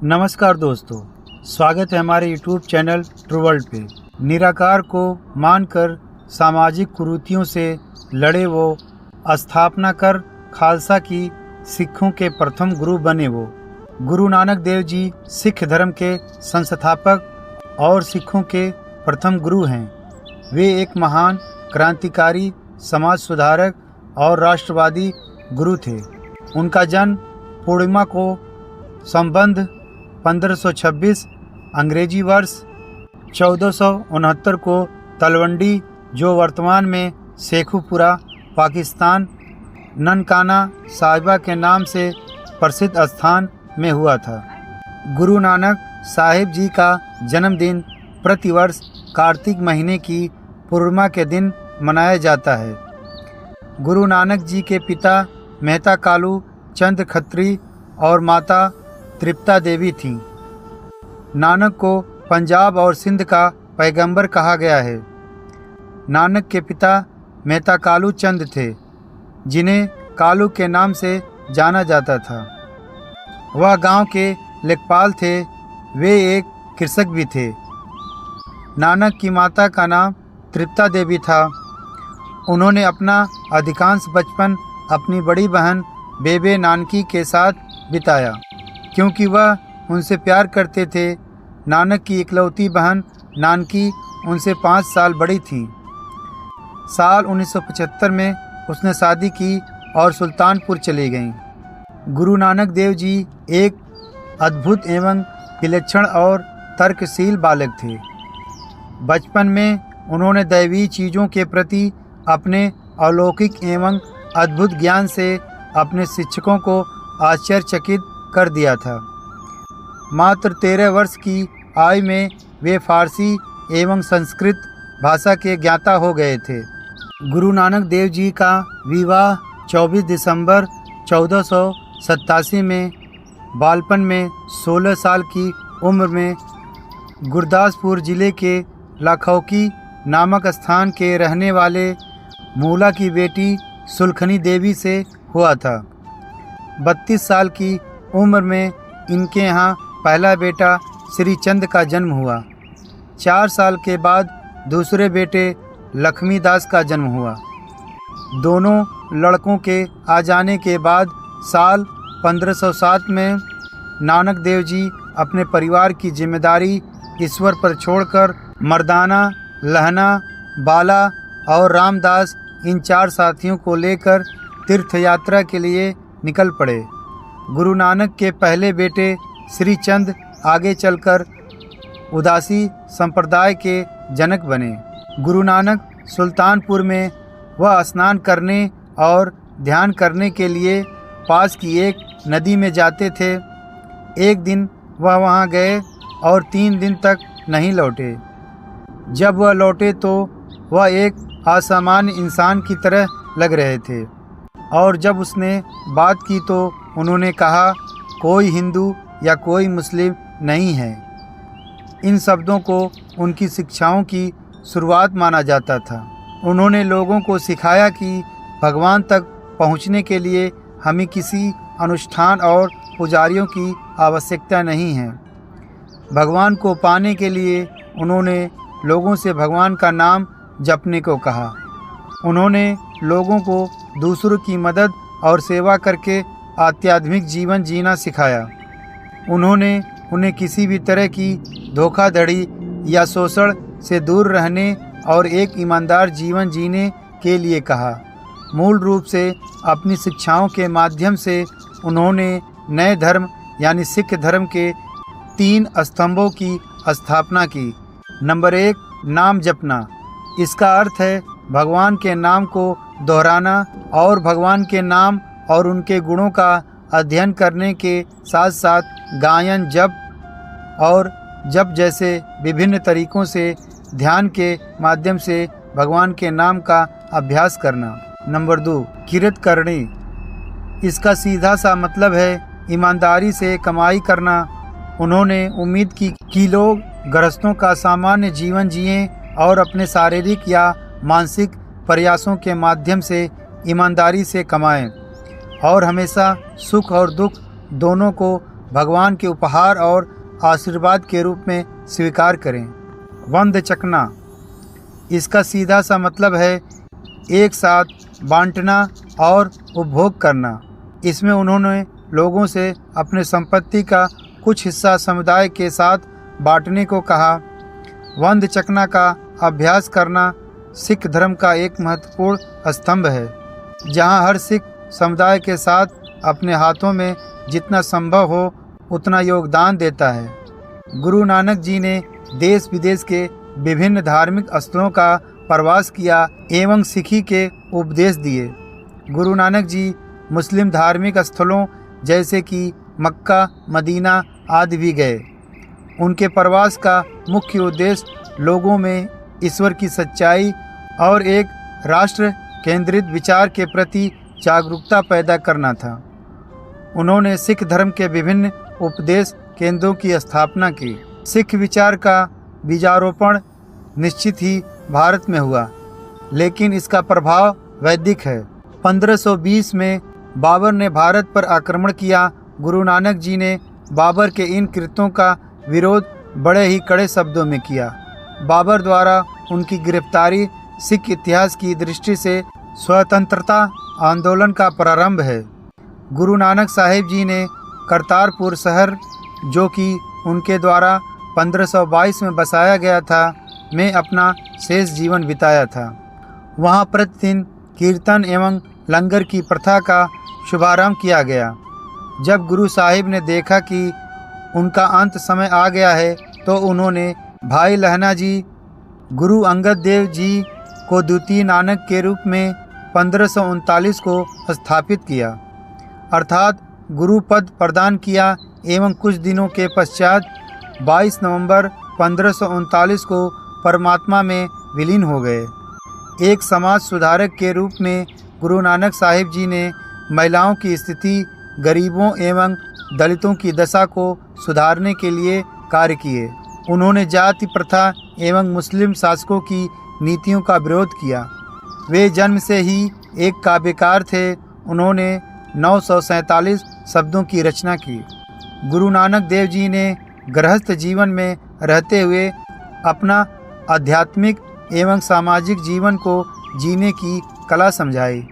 नमस्कार दोस्तों, स्वागत है हमारे YouTube चैनल ट्रू वर्ल्ड पे। निराकार को मानकर सामाजिक कुरीतियों से लड़े वो, स्थापना कर खालसा की सिखों के प्रथम गुरु बने वो। गुरु नानक देव जी सिख धर्म के संस्थापक और सिखों के प्रथम गुरु हैं। वे एक महान क्रांतिकारी, समाज सुधारक और राष्ट्रवादी गुरु थे। उनका जन्म पूर्णिमा को संबंध 1526 अंग्रेजी वर्ष 1469 को तलवंडी, जो वर्तमान में शेखुपुरा, पाकिस्तान, ननकाना साहिबा के नाम से प्रसिद्ध स्थान में हुआ था। गुरु नानक साहिब जी का जन्मदिन प्रतिवर्ष कार्तिक महीने की पूर्णिमा के दिन मनाया जाता है। गुरु नानक जी के पिता मेहता कालू चंद खत्री और माता तृप्ता देवी थीं। नानक को पंजाब और सिंध का पैगंबर कहा गया है। नानक के पिता मेहता कालू चंद थे, जिन्हें कालू के नाम से जाना जाता था। वह गांव के लेखपाल थे। वे एक कृषक भी थे। नानक की माता का नाम तृप्ता देवी था। उन्होंने अपना अधिकांश बचपन अपनी बड़ी बहन बेबे नानकी के साथ बिताया, क्योंकि वह उनसे प्यार करते थे। नानक की इकलौती बहन नानकी उनसे 5 साल बड़ी थी। साल 1975 में उसने शादी की और सुल्तानपुर चली गईं। गुरु नानक देव जी एक अद्भुत एवं विलक्षण और तर्कशील बालक थे। बचपन में उन्होंने दैवीय चीज़ों के प्रति अपने अलौकिक एवं अद्भुत ज्ञान से अपने शिक्षकों को आश्चर्यचकित कर दिया था। मात्र 13 वर्ष की आयु में वे फारसी एवं संस्कृत भाषा के ज्ञाता हो गए थे। गुरु नानक देव जी का विवाह 24 दिसंबर 1487 में बालपन में 16 साल की उम्र में गुरदासपुर जिले के लाखौकी नामक स्थान के रहने वाले मूला की बेटी सुलखनी देवी से हुआ था। 32 साल की उम्र में इनके यहाँ पहला बेटा श्री चंद का जन्म हुआ। 4 साल के बाद दूसरे बेटे लक्ष्मीदास का जन्म हुआ। दोनों लड़कों के आ जाने के बाद साल 1507 में नानक देव जी अपने परिवार की जिम्मेदारी ईश्वर पर छोड़कर मर्दाना, लहना, बाला और रामदास इन 4 साथियों को लेकर तीर्थ यात्रा के लिए निकल पड़े। गुरु नानक के पहले बेटे श्री चंद आगे चलकर उदासी संप्रदाय के जनक बने। गुरु नानक सुल्तानपुर में वह स्नान करने और ध्यान करने के लिए पास की एक नदी में जाते थे। एक दिन वह वहां गए और 3 दिन तक नहीं लौटे। जब वह लौटे तो वह एक असामान्य इंसान की तरह लग रहे थे, और जब उसने बात की तो उन्होंने कहा, कोई हिंदू या कोई मुस्लिम नहीं है। इन शब्दों को उनकी शिक्षाओं की शुरुआत माना जाता था। उन्होंने लोगों को सिखाया कि भगवान तक पहुंचने के लिए हमें किसी अनुष्ठान और पुजारियों की आवश्यकता नहीं है। भगवान को पाने के लिए उन्होंने लोगों से भगवान का नाम जपने को कहा। उन्होंने लोगों को दूसरों की मदद और सेवा करके आध्यात्मिक जीवन जीना सिखाया। उन्होंने उन्हें किसी भी तरह की धोखाधड़ी या शोषण से दूर रहने और एक ईमानदार जीवन जीने के लिए कहा। मूल रूप से अपनी शिक्षाओं के माध्यम से उन्होंने नए धर्म यानी सिख धर्म के 3 स्तंभों की स्थापना की। नंबर 1, नाम जपना। इसका अर्थ है भगवान के नाम को दोहराना और भगवान के नाम और उनके गुणों का अध्ययन करने के साथ साथ गायन, जप जैसे विभिन्न तरीकों से ध्यान के माध्यम से भगवान के नाम का अभ्यास करना। नंबर 2, किरत करनी। इसका सीधा सा मतलब है ईमानदारी से कमाई करना। उन्होंने उम्मीद की कि लोग गृहस्थों का सामान्य जीवन जिएं और अपने शारीरिक या मानसिक प्रयासों के माध्यम से ईमानदारी से कमाएं और हमेशा सुख और दुख दोनों को भगवान के उपहार और आशीर्वाद के रूप में स्वीकार करें। वंद चखना, इसका सीधा सा मतलब है एक साथ बांटना और उपभोग करना। इसमें उन्होंने लोगों से अपने संपत्ति का कुछ हिस्सा समुदाय के साथ बांटने को कहा। वंद चखना का अभ्यास करना सिख धर्म का एक महत्वपूर्ण स्तंभ है, जहां हर सिख समुदाय के साथ अपने हाथों में जितना संभव हो उतना योगदान देता है। गुरु नानक जी ने देश विदेश के विभिन्न धार्मिक स्थलों का प्रवास किया एवं सिखी के उपदेश दिए। गुरु नानक जी मुस्लिम धार्मिक स्थलों जैसे कि मक्का, मदीना आदि भी गए। उनके प्रवास का मुख्य उद्देश्य लोगों में ईश्वर की सच्चाई और एक राष्ट्र केंद्रित विचार के प्रति जागरूकता पैदा करना था। उन्होंने सिख धर्म के विभिन्न उपदेश केंद्रों की स्थापना की। सिख विचार का बीजारोपण निश्चित ही भारत में हुआ, लेकिन इसका प्रभाव वैदिक है। 1520 में बाबर ने भारत पर आक्रमण किया। गुरु नानक जी ने बाबर के इन कृत्यों का विरोध बड़े ही कड़े शब्दों में किया। बाबर द्वारा उनकी गिरफ्तारी सिख इतिहास की दृष्टि से स्वतंत्रता आंदोलन का प्रारंभ है। गुरु नानक साहिब जी ने करतारपुर शहर, जो कि उनके द्वारा 1522 में बसाया गया था, में अपना शेष जीवन बिताया था। वहाँ प्रतिदिन कीर्तन एवं लंगर की प्रथा का शुभारंभ किया गया। जब गुरु साहिब ने देखा कि उनका अंत समय आ गया है, तो उन्होंने भाई लहना जी, गुरु अंगद देव जी को द्वितीय नानक के रूप में 1539 को स्थापित किया, अर्थात गुरु पद प्रदान किया एवं कुछ दिनों के पश्चात 22 नवंबर 1539 को परमात्मा में विलीन हो गए। एक समाज सुधारक के रूप में गुरु नानक साहिब जी ने महिलाओं की स्थिति, गरीबों एवं दलितों की दशा को सुधारने के लिए कार्य किए। उन्होंने जाति प्रथा एवं मुस्लिम शासकों की नीतियों का विरोध किया। वे जन्म से ही एक काव्यकार थे। उन्होंने 947 शब्दों की रचना की। गुरु नानक देव जी ने गृहस्थ जीवन में रहते हुए अपना आध्यात्मिक एवं सामाजिक जीवन को जीने की कला समझाई।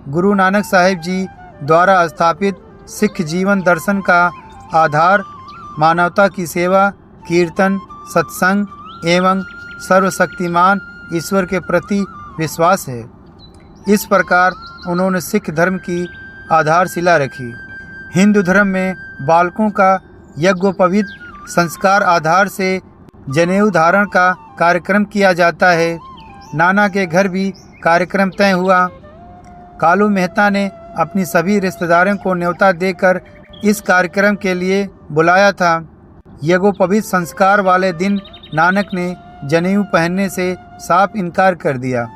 गुरु नानक साहिब जी द्वारा स्थापित सिख जीवन दर्शन का आधार मानवता की सेवा, कीर्तन, सत्संग एवं सर्वशक्तिमान ईश्वर के प्रति विश्वास है। इस प्रकार उन्होंने सिख धर्म की आधारशिला रखी। हिंदू धर्म में बालकों का यज्ञोपवीत संस्कार आधार से जनेऊ धारण का कार्यक्रम किया जाता है। नाना के घर भी कार्यक्रम तय हुआ। कालू मेहता ने अपनी सभी रिश्तेदारों को न्योता देकर इस कार्यक्रम के लिए बुलाया था। यज्ञोपवीत संस्कार वाले दिन नानक ने जनेऊ पहनने से साफ इनकार कर दिया।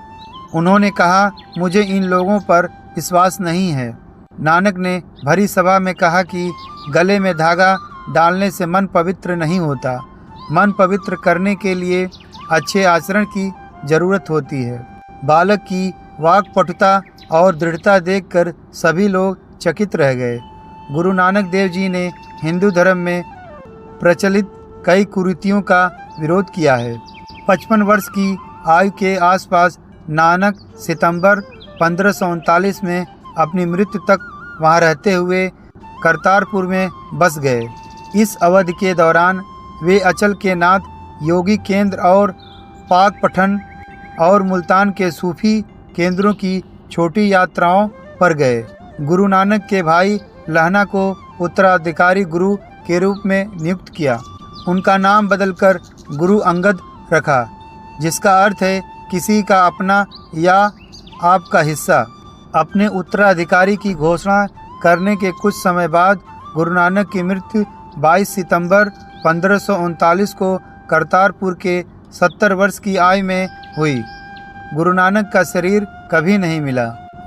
उन्होंने कहा, मुझे इन लोगों पर विश्वास नहीं है। नानक ने भरी सभा में कहा कि गले में धागा डालने से मन पवित्र नहीं होता। मन पवित्र करने के लिए अच्छे आचरण की जरूरत होती है। बालक की वाक्पटुता और दृढ़ता देखकर सभी लोग चकित रह गए। गुरु नानक देव जी ने हिंदू धर्म में प्रचलित कई कुरीतियों का विरोध किया है। 55 वर्ष की आयु के आसपास नानक सितंबर 1539 में अपनी मृत्यु तक वहां रहते हुए करतारपुर में बस गए। इस अवधि के दौरान वे अचल के नाथ योगी केंद्र और पाक पठन और मुल्तान के सूफी केंद्रों की छोटी यात्राओं पर गए। गुरु नानक के भाई लहना को उत्तराधिकारी गुरु के रूप में नियुक्त किया। उनका नाम बदलकर गुरु अंगद रखा, जिसका अर्थ है किसी का अपना या आपका हिस्सा। अपने उत्तराधिकारी की घोषणा करने के कुछ समय बाद गुरु नानक की मृत्यु 22 सितंबर 1539 को करतारपुर के 70 वर्ष की आयु में हुई। गुरु नानक का शरीर कभी नहीं मिला।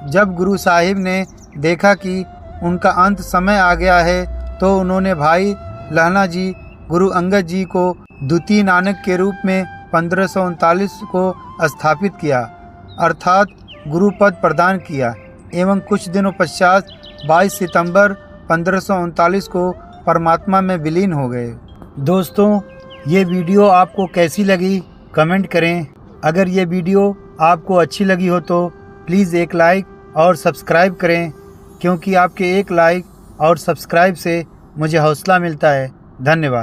जब गुरु साहिब ने देखा कि उनका अंत समय आ गया है, तो उन्होंने भाई लहना जी गुरु अंगद जी को द्वितीय नानक के रूप में 1539 को स्थापित किया, अर्थात गुरु पद प्रदान किया एवं कुछ दिनों पश्चात 22 सितंबर 1539 को परमात्मा में विलीन हो गए। दोस्तों, ये वीडियो आपको कैसी लगी कमेंट करें। अगर ये वीडियो आपको अच्छी लगी हो तो प्लीज़ एक लाइक और सब्सक्राइब करें, क्योंकि आपके एक लाइक और सब्सक्राइब से मुझे हौसला मिलता है। धन्यवाद।